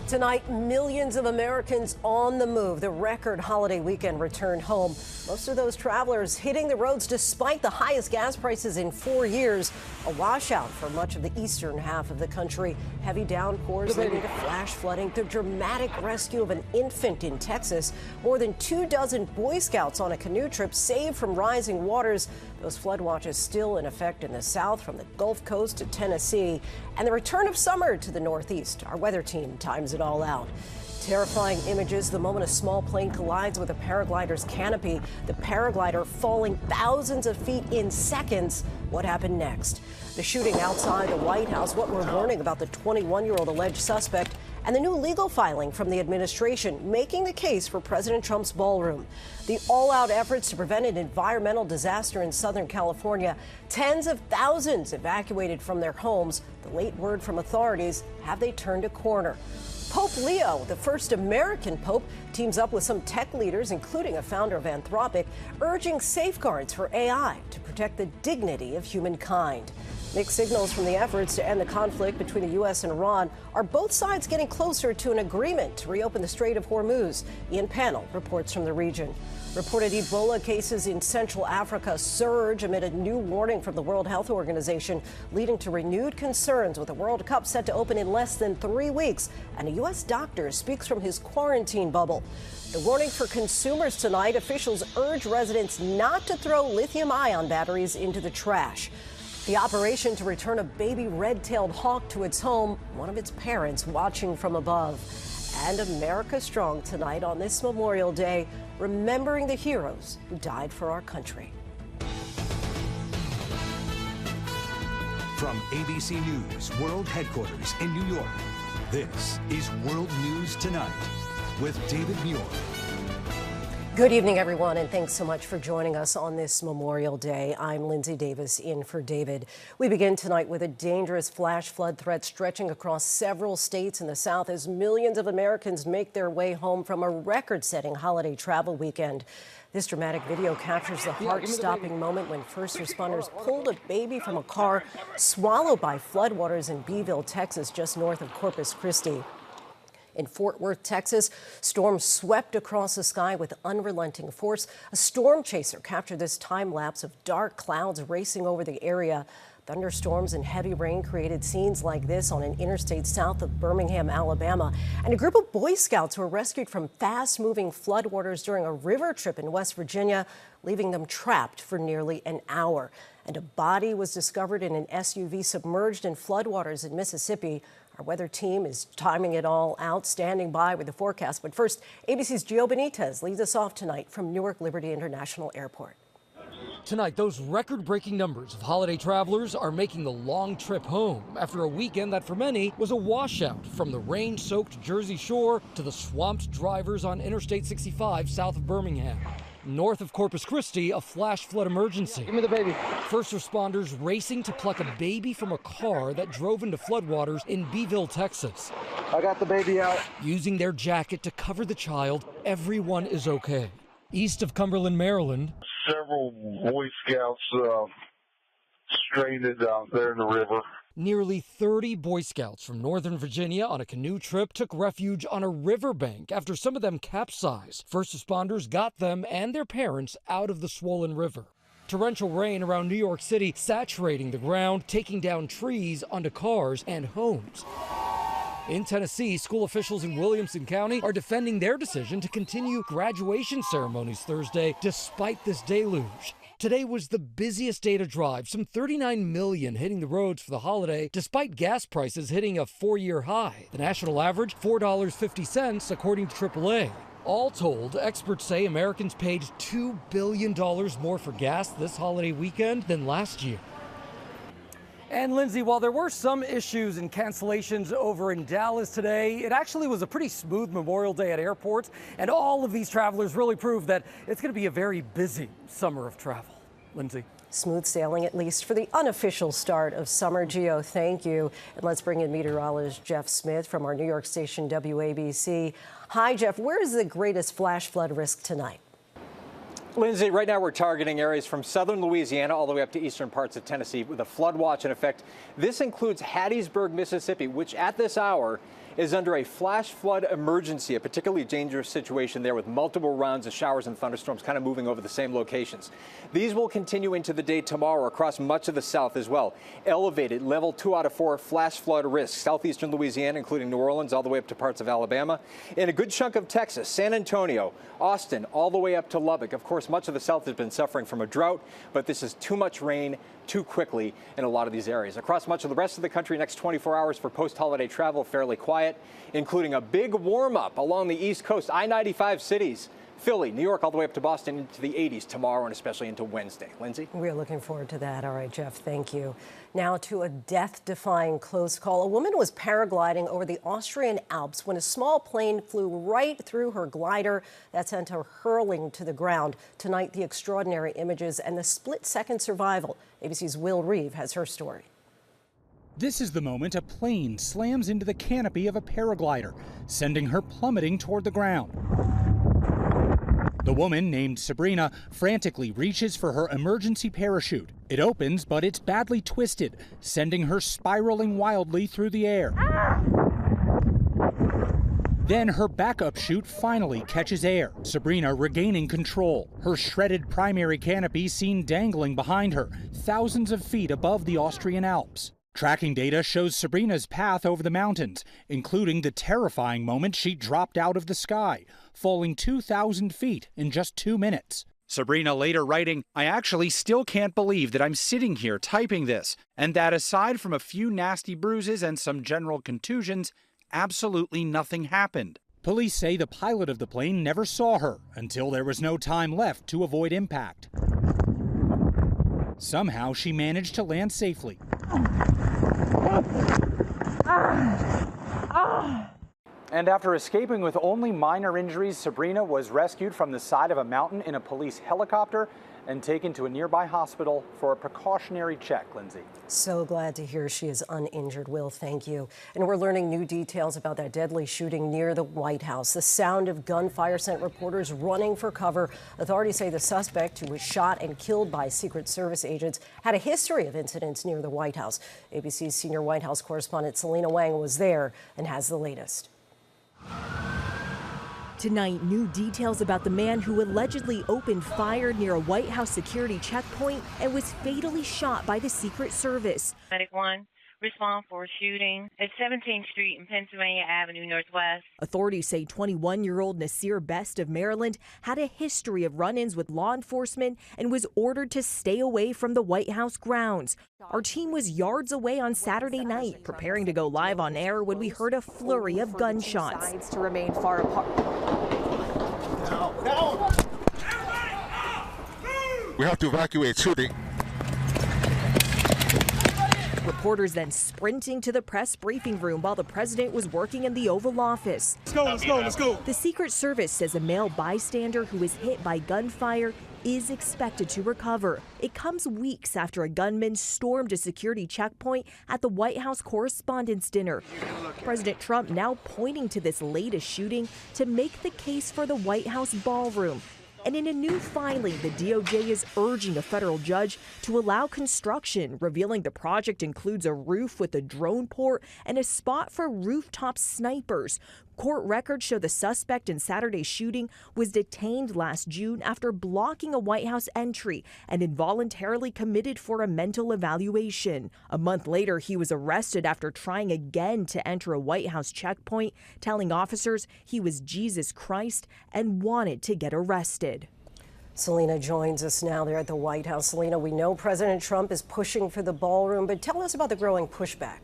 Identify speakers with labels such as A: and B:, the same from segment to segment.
A: Tonight, millions of Americans on the move. The record holiday weekend returned home. Most of those travelers hitting the roads despite the highest gas prices in 4 years. A washout for much of the eastern half of the country. Heavy downpours leading to flash flooding. The dramatic rescue of an infant in Texas. More than 24 Boy Scouts on a canoe trip saved from rising waters. Those flood watches still in effect in the south from the Gulf Coast to Tennessee. And the return of summer to the Northeast. Our weather team times it all out. Terrifying images the moment a small plane collides with a paraglider's canopy. The paraglider falling thousands of feet in seconds. What happened next? The shooting outside the White House, what we're learning about the 21-year-old alleged suspect, and the new legal filing from the administration making the case for President Trump's ballroom. The all-out efforts to prevent an environmental disaster in Southern California. Tens of thousands evacuated from their homes. The late word from authorities, have they turned a corner? Pope Leo, the first American pope, teams up with some tech leaders, including a founder of Anthropic, urging safeguards for AI to protect the dignity of humankind. Mixed signals from the efforts to end the conflict between the U.S. and Iran. Are both sides getting closer to an agreement to reopen the Strait of Hormuz? Ian Pannell reports from the region. Reported Ebola cases in Central Africa surge amid a new warning from the World Health Organization, leading to renewed concerns with the World Cup set to open in less than 3 weeks. And a U.S. doctor speaks from his quarantine bubble. The warning for consumers tonight, officials urge residents not to throw lithium-ion batteries into the trash. The operation to return a baby red-tailed hawk to its home, one of its parents watching from above. And America Strong tonight on this Memorial Day, remembering the heroes who died for our country.
B: From ABC News World Headquarters in New York, this is World News Tonight with David Muir.
A: Good evening, everyone, and thanks so much for joining us on this Memorial Day. I'm Lindsay Davis in for David. We begin tonight with a dangerous flash flood threat stretching across several states in the South as millions of Americans make their way home from a record-setting holiday travel weekend. This dramatic video captures the heart-stopping moment when first responders pulled a baby from a car swallowed by floodwaters in Beeville, Texas, just north of Corpus Christi. In Fort Worth, Texas, storms swept across the sky with unrelenting force. A storm chaser captured this time lapse of dark clouds racing over the area. Thunderstorms and heavy rain created scenes like this on an interstate south of Birmingham, Alabama. And a group of Boy Scouts were rescued from fast-moving floodwaters during a river trip in West Virginia, leaving them trapped for nearly an hour. And a body was discovered in an SUV submerged in floodwaters in Mississippi. Our weather team is timing it all out, standing by with the forecast. But first, ABC's Gio Benitez leads us off tonight from Newark Liberty International Airport.
C: Tonight, those record-breaking numbers of holiday travelers are making the long trip home after a weekend that for many was a washout, from the rain-soaked Jersey Shore to the swamped drivers on Interstate 65 south of Birmingham. North of Corpus Christi, a flash flood emergency.
D: Give me the baby.
C: First responders racing to pluck a baby from a car that drove into floodwaters in Beeville, Texas.
D: I got the baby out.
C: Using their jacket to cover the child, everyone is okay. East of Cumberland, Maryland,
E: several Boy Scouts stranded out there in the river.
C: Nearly 30 Boy Scouts from Northern Virginia on a canoe trip took refuge on a riverbank after some of them capsized. First responders got them and their parents out of the swollen river. Torrential rain around New York City saturating the ground, taking down trees onto cars and homes. In Tennessee, school officials in Williamson County are defending their decision to continue graduation ceremonies Thursday despite this deluge. Today was the busiest day to drive, some 39 million hitting the roads for the holiday, despite gas prices hitting a 4-year high. The national average, $4.50, according to AAA. All told, experts say Americans paid $2 billion more for gas this holiday weekend than last year. And Lindsay, while there were some issues and cancellations over in Dallas today, it actually was a pretty smooth Memorial Day at airports, and all of these travelers really prove that it's going to be a very busy summer of travel. Lindsay.
A: Smooth sailing, at least for the unofficial start of summer. Gio, thank you. And let's bring in meteorologist Jeff Smith from our New York station WABC. Hi, Jeff. Where is the greatest flash flood risk tonight?
F: Lindsay, right now we're targeting areas from southern Louisiana all the way up to eastern parts of Tennessee with a flood watch in effect. This includes Hattiesburg, Mississippi, which at this hour is under a flash flood emergency, a particularly dangerous situation there with multiple rounds of showers and thunderstorms kind of moving over the same locations. These will continue into the day tomorrow across much of the south as well. Elevated level 2 out of 4 flash flood risk. Southeastern Louisiana, including New Orleans, all the way up to parts of Alabama. And a good chunk of Texas, San Antonio, Austin, all the way up to Lubbock. Of course, much of the south has been suffering from a drought, but this is too much rain too quickly in a lot of these areas. Across much of the rest of the country, next 24 hours for post-holiday travel, fairly quiet, including a big warm-up along the East Coast, I-95 cities. Philly, New York, all the way up to Boston into the 80s tomorrow and especially into Wednesday. Lindsay?
A: We're looking forward to that. All right, Jeff, thank you. Now to a death-defying close call. A woman was paragliding over the Austrian Alps when a small plane flew right through her glider. That sent her hurling to the ground. Tonight, the extraordinary images and the split-second survival. ABC's Will Reeve has her story.
D: This is the moment a plane slams into the canopy of a paraglider, sending her plummeting toward the ground. The woman, named Sabrina, frantically reaches for her emergency parachute. It opens, but it's badly twisted, sending her spiraling wildly through the air. Then her backup chute finally catches air, Sabrina regaining control. Her shredded primary canopy seen dangling behind her, thousands of feet above the Austrian Alps. Tracking data shows Sabrina's path over the mountains, including the terrifying moment she dropped out of the sky, falling 2,000 feet in just 2 minutes. Sabrina later writing, "I actually still can't believe that I'm sitting here typing this, and that aside from a few nasty bruises and some general contusions, absolutely nothing happened." Police say the pilot of the plane never saw her until there was no time left to avoid impact. Somehow she managed to land safely. And after escaping with only minor injuries, Sabrina was rescued from the side of a mountain in a police helicopter and taken to a nearby hospital for a precautionary check, Lindsay.
A: So glad to hear she is uninjured, Will. Thank you. And we're learning new details about that deadly shooting near the White House. The sound of gunfire sent reporters running for cover. Authorities say the suspect, who was shot and killed by Secret Service agents, had a history of incidents near the White House. ABC's senior White House correspondent Selena Wang was there and has the latest.
G: Tonight, new details about the man who allegedly opened fire near a White House security checkpoint and was fatally shot by the Secret Service.
H: Medic 1, respond for a shooting at 17th Street and Pennsylvania Avenue Northwest.
G: Authorities say 21-year-old Nasir Best of Maryland had a history of run-ins with law enforcement and was ordered to stay away from the White House grounds. Our team was yards away on Saturday night, preparing to go live on air when we heard a flurry of gunshots.
I: To remain far apart.
E: We have to evacuate shooting.
G: Reporters then sprinting to the press briefing room while the president was working in the Oval Office.
J: Let's go.
G: The Secret Service says a male bystander who was hit by gunfire is expected to recover. It comes weeks after a gunman stormed a security checkpoint at the White House Correspondents' Dinner. President Trump now pointing to this latest shooting to make the case for the White House ballroom. And in a new filing, the DOJ is urging a federal judge to allow construction, revealing the project includes a roof with a drone port and a spot for rooftop snipers. Court records show the suspect in Saturday's shooting was detained last June after blocking a White House entry and involuntarily committed for a mental evaluation. A month later, he was arrested after trying again to enter a White House checkpoint, telling officers he was Jesus Christ and wanted to get arrested.
A: Selena joins us now there at the White House. Selena, we know President Trump is pushing for the ballroom, but tell us about the growing pushback.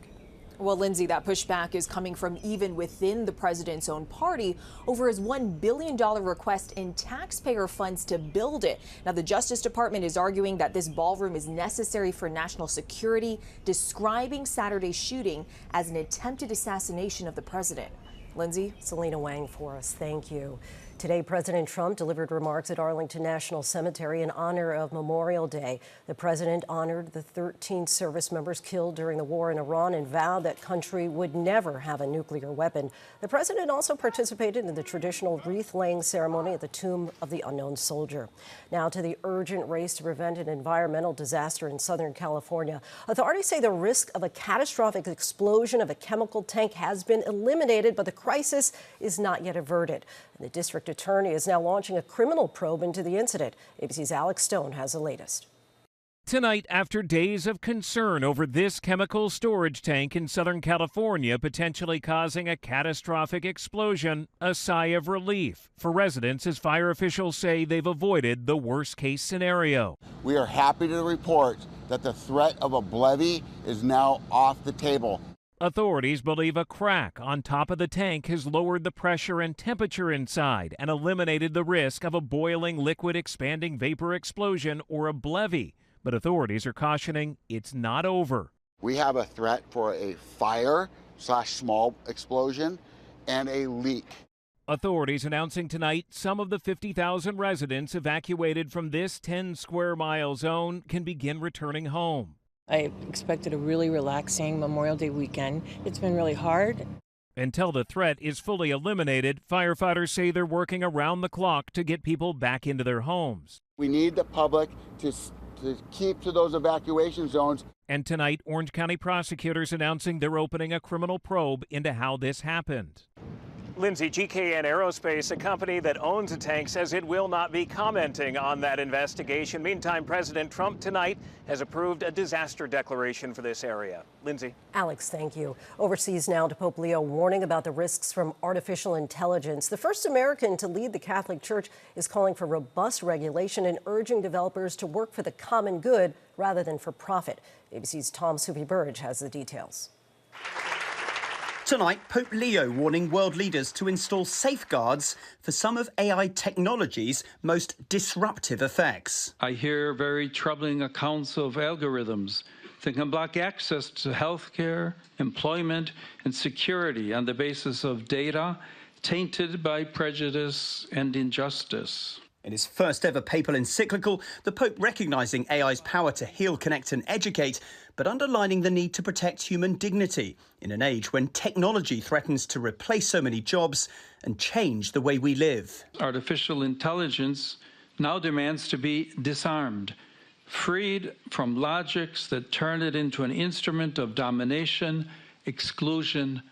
I: Well, Lindsay, that pushback is coming from even within the president's own party over his $1 billion request in taxpayer funds to build it. Now, the Justice Department is arguing that this ballroom is necessary for national security, describing Saturday's shooting as an attempted assassination of the president. Lindsay?
A: Selena Wang for us. Thank you. Today, President Trump delivered remarks at Arlington National Cemetery in honor of Memorial Day. The president honored the 13 service members killed during the war in Iran and vowed that country would never have a nuclear weapon. The president also participated in the traditional wreath-laying ceremony at the Tomb of the Unknown Soldier. Now to the urgent race to prevent an environmental disaster in Southern California. Authorities say the risk of a catastrophic explosion of a chemical tank has been eliminated, but the crisis is not yet averted. The district attorney is now launching a criminal probe into the incident. ABC's Alex Stone has the latest.
J: Tonight, after days of concern over this chemical storage tank in Southern California potentially causing a catastrophic explosion, a sigh of relief for residents as fire officials say they've avoided the worst-case scenario.
K: We are happy to report that the threat of a levee is now off the table.
J: Authorities believe a crack on top of the tank has lowered the pressure and temperature inside and eliminated the risk of a boiling liquid expanding vapor explosion or a levee. But authorities are cautioning it's not over.
K: We have a threat for a fire/small explosion and a leak.
J: Authorities announcing tonight some of the 50,000 residents evacuated from this 10-square-mile zone can begin returning home.
L: I expected a really relaxing Memorial Day weekend. It's been really hard.
J: Until the threat is fully eliminated, firefighters say they're working around the clock to get people back into their homes.
K: We need the public to keep to those evacuation zones.
J: And tonight, Orange County prosecutors announcing they're opening a criminal probe into how this happened. Lindsay, GKN Aerospace, a company that owns a tank, says it will not be commenting on that investigation. Meantime, President Trump tonight has approved a disaster declaration for this area. Lindsay.
A: Alex, thank you. Overseas now to Pope Leo warning about the risks from artificial intelligence. The first American to lead the Catholic Church is calling for robust regulation and urging developers to work for the common good rather than for profit. ABC's Tom Supi-Burge has the details.
M: Tonight, Pope Leo warning world leaders to install safeguards for some of AI technology's most disruptive effects.
N: I hear very troubling accounts of algorithms that can block access to healthcare, employment, and security on the basis of data tainted by prejudice and injustice.
M: In his first ever papal encyclical, the Pope recognising AI's power to heal, connect and educate, but underlining the need to protect human dignity in an age when technology threatens to replace so many jobs and change the way we live.
N: Artificial intelligence now demands to be disarmed, freed from logics that turn it into an instrument of domination, exclusion,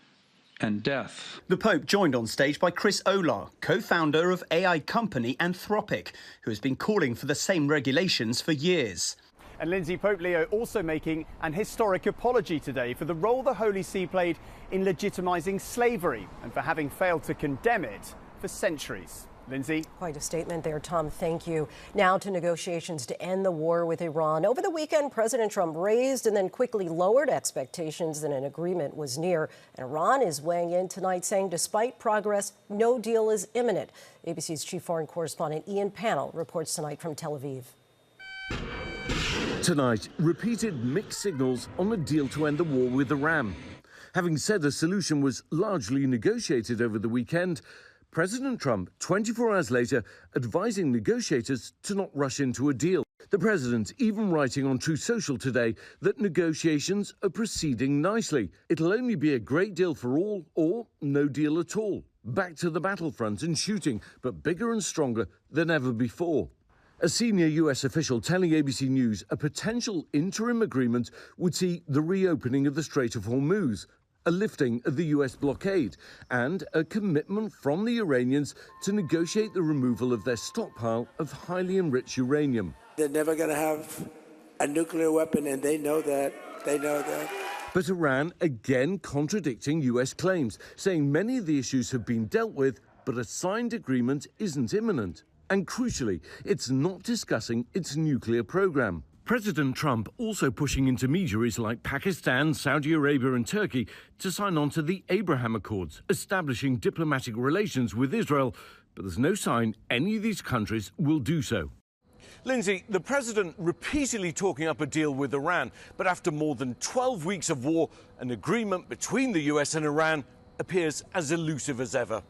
N: and death.
M: The Pope joined on stage by Chris Olah, co-founder of AI company Anthropic, who has been calling for the same regulations for years.
O: And Lindsay, Pope Leo also making an historic apology today for the role the Holy See played in legitimising slavery and for having failed to condemn it for centuries. Lindsay.
A: Quite a statement there, Tom. Thank you. Now to negotiations to end the war with Iran. Over the weekend, President Trump raised and then quickly lowered expectations that an agreement was near. And Iran is weighing in tonight, saying despite progress, no deal is imminent. ABC's chief foreign correspondent Ian Pannell reports tonight from Tel Aviv.
P: Tonight, repeated mixed signals on a deal to end the war with Iran. Having said a solution was largely negotiated over the weekend, President Trump, 24 hours later, advising negotiators to not rush into a deal. The president even writing on Truth Social today that negotiations are proceeding nicely. It'll only be a great deal for all or no deal at all. Back to the battlefront and shooting, but bigger and stronger than ever before. A senior U.S. official telling ABC News a potential interim agreement would see the reopening of the Strait of Hormuz, a lifting of the U.S. blockade, and a commitment from the Iranians to negotiate the removal of their stockpile of highly enriched uranium.
Q: They're never going to have a nuclear weapon, and they know that. They know that.
P: But Iran again contradicting U.S. claims, saying many of the issues have been dealt with, but a signed agreement isn't imminent. And crucially, it's not discussing its nuclear program. President Trump also pushing intermediaries like Pakistan, Saudi Arabia and Turkey to sign on to the Abraham Accords, establishing diplomatic relations with Israel. But there's no sign any of these countries will do so.
R: Lindsay, the president repeatedly talking up a deal with Iran, but after more than 12 weeks of war, an agreement between the US and Iran appears as elusive as ever.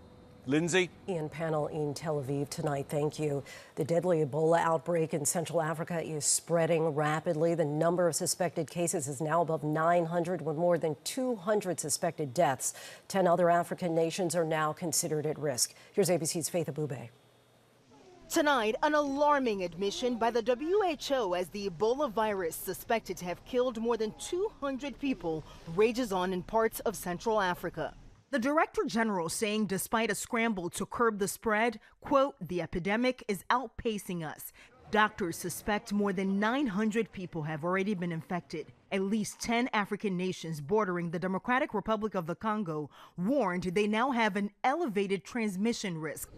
R: Lindsay?
A: Ian Panel in Tel Aviv tonight. Thank you. The deadly Ebola outbreak in Central Africa is spreading rapidly. The number of suspected cases is now above 900, with more than 200 suspected deaths. 10 other African nations are now considered at risk. Here's ABC's Faith Abube.
S: Tonight, an alarming admission by the WHO as the Ebola virus, suspected to have killed more than 200 people, rages on in parts of Central Africa. The Director General saying despite a scramble to curb the spread, quote, the epidemic is outpacing us. Doctors suspect more than 900 people have already been infected. At least 10 African nations bordering the Democratic Republic of the Congo warned they now have an elevated transmission risk.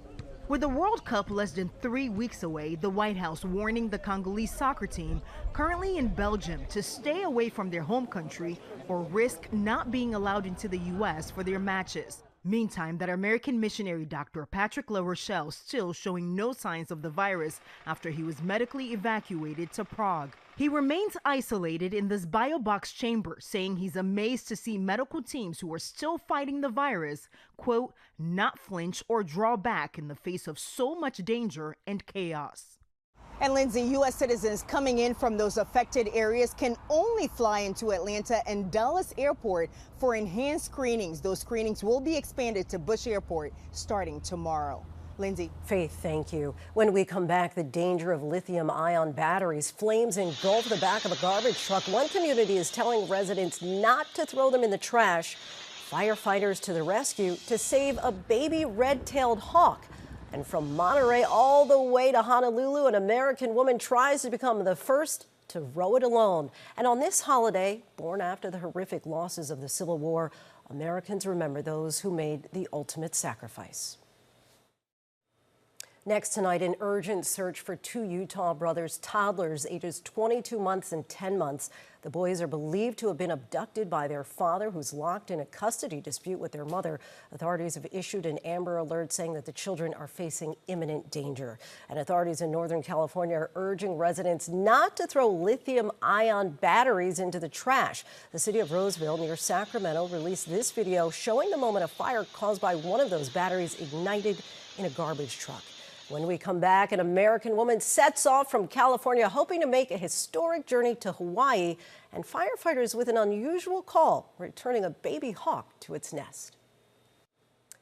S: With the World Cup less than 3 weeks away, the White House warning the Congolese soccer team, currently in Belgium, to stay away from their home country or risk not being allowed into the U.S. for their matches. Meantime, that American missionary Dr. Patrick LaRochelle still showing no signs of the virus after he was medically evacuated to Prague. He remains isolated in this biobox chamber, saying he's amazed to see medical teams who are still fighting the virus, quote, not flinch or draw back in the face of so much danger and chaos. And Lindsay, U.S. citizens coming in from those affected areas can only fly into Atlanta and Dulles Airport for enhanced screenings. Those screenings will be expanded to Bush Airport starting tomorrow. Lindsay.
A: Faith, thank you. When we come back, the danger of lithium-ion batteries. Flames engulf the back of a garbage truck. One community is telling residents not to throw them in the trash. Firefighters to the rescue to save a baby red-tailed hawk. And from Monterey all the way to Honolulu, an American woman tries to become the first to row it alone. And on this holiday, born after the horrific losses of the Civil War, Americans remember those who made the ultimate sacrifice. Next tonight, an urgent search for two Utah brothers, toddlers ages 22 months and 10 months. The boys are believed to have been abducted by their father, who's locked in a custody dispute with their mother. Authorities have issued an Amber Alert saying that the children are facing imminent danger. And authorities in Northern California are urging residents not to throw lithium-ion batteries into the trash. The city of Roseville near Sacramento released this video showing the moment a fire caused by one of those batteries ignited in a garbage truck. When we come back, an American woman sets off from California hoping to make a historic journey to Hawaii, and firefighters with an unusual call, returning a baby hawk to its nest.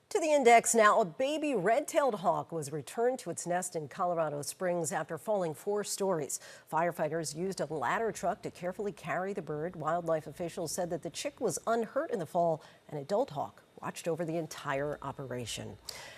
A: To the index now, a baby red-tailed hawk was returned to its nest in Colorado Springs after falling 4 stories. Firefighters used a ladder truck to carefully carry the bird. Wildlife officials said that the chick was unhurt in the fall. An adult hawk watched over the entire operation.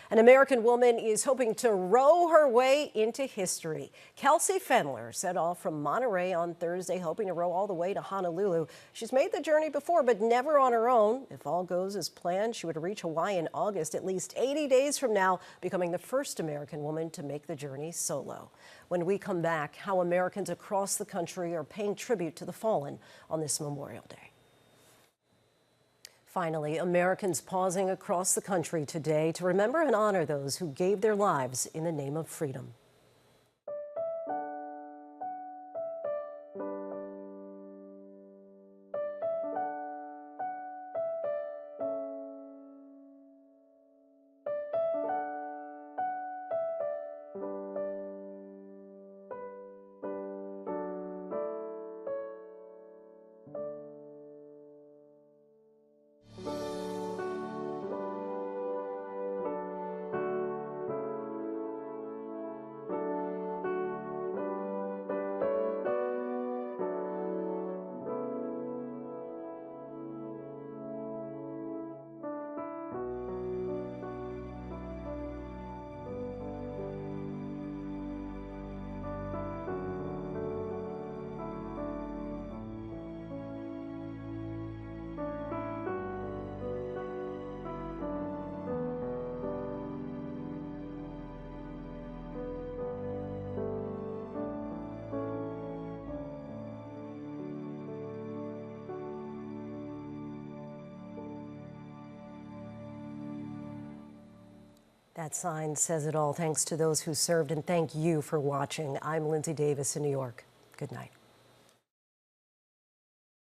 A: An American woman is hoping to row her way into history. Kelsey Fendler set off from Monterey on Thursday, hoping to row all the way to Honolulu. She's made the journey before, but never on her own. If all goes as planned, she would reach Hawaii in August, at least 80 days from now, becoming the first American woman to make the journey solo. When we come back, how Americans across the country are paying tribute to the fallen on this Memorial Day. Finally, Americans pausing across the country today to remember and honor those who gave their lives in the name of freedom. That sign says it all. Thanks to those who served, and thank you for watching. I'm Lindsay Davis in New York. Good night.